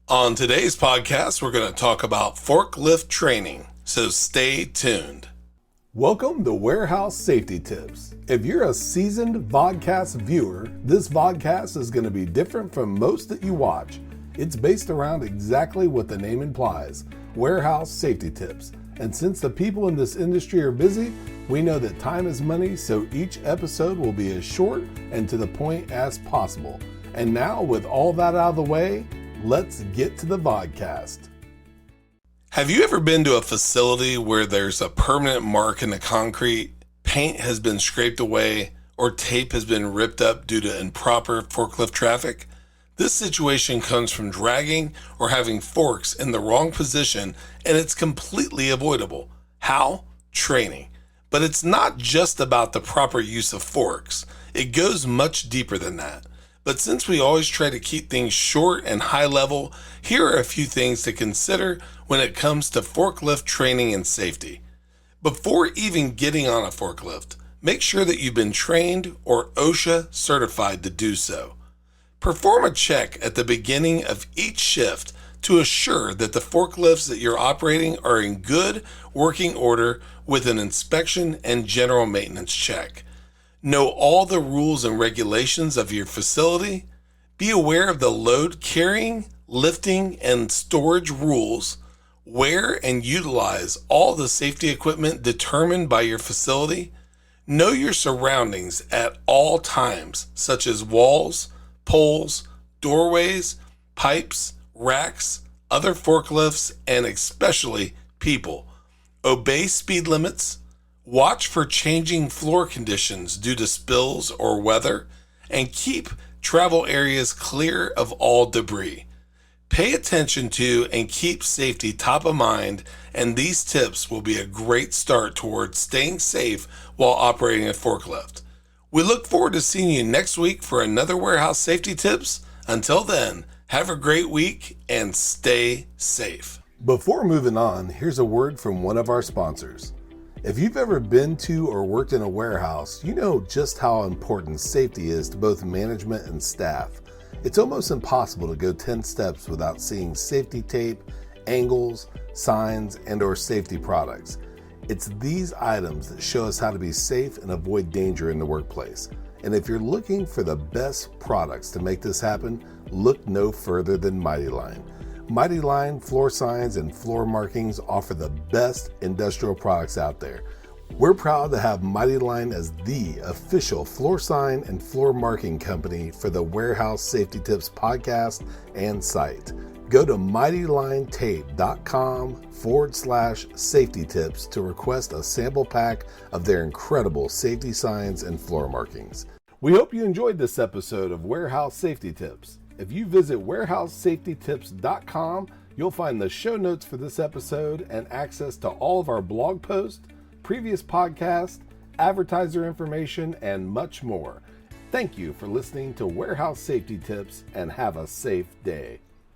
On today's podcast, we're going to talk about forklift training, so stay tuned. Welcome to Warehouse Safety Tips. If you're a seasoned vodcast viewer, this vodcast is going to be different from most that you watch. It's based around exactly what the name implies, warehouse safety tips. And since the people in this industry are busy, we know that time is money, so each episode will be as short and to the point as possible. And now, with all that out of the way, let's get to the vodcast. Have you ever been to a facility where there's a permanent mark in the concrete, paint has been scraped away, or tape has been ripped up due to improper forklift traffic? This situation comes from dragging or having forks in the wrong position, and it's completely avoidable. How? Training. But it's not just about the proper use of forks. It goes much deeper than that. But since we always try to keep things short and high level, here are a few things to consider when it comes to forklift training and safety. Before even getting on a forklift, make sure that you've been trained or OSHA certified to do so. Perform a check at the beginning of each shift to assure that the forklifts that you're operating are in good working order with an inspection and general maintenance check. Know all the rules and regulations of your facility. Be aware of the load carrying, lifting, and storage rules. Wear and utilize all the safety equipment determined by your facility. Know your surroundings at all times, such as walls, poles, doorways, pipes, racks, other forklifts, and especially people. Obey speed limits. Watch for changing floor conditions due to spills or weather, and keep travel areas clear of all debris. Pay attention to and keep safety top of mind, and these tips will be a great start towards staying safe while operating a forklift. We look forward to seeing you next week for another Warehouse Safety Tips. Until then, have a great week and stay safe. Before moving on, here's a word from one of our sponsors. If you've ever been to or worked in a warehouse, you know just how important safety is to both management and staff. It's almost impossible to go 10 steps without seeing safety tape, angles, signs, and/or safety products. It's these items that show us how to be safe and avoid danger in the workplace. And if you're looking for the best products to make this happen, look no further than Mighty Line. Mighty Line floor signs and floor markings offer the best industrial products out there. We're proud to have Mighty Line as the official floor sign and floor marking company for the Warehouse Safety Tips podcast and site. Go to mightylinetape.com/safety tips to request a sample pack of their incredible safety signs and floor markings. We hope you enjoyed this episode of Warehouse Safety Tips. If you visit warehousesafetytips.com, you'll find the show notes for this episode and access to all of our blog posts, previous podcasts, advertiser information, and much more. Thank you for listening to Warehouse Safety Tips, and have a safe day.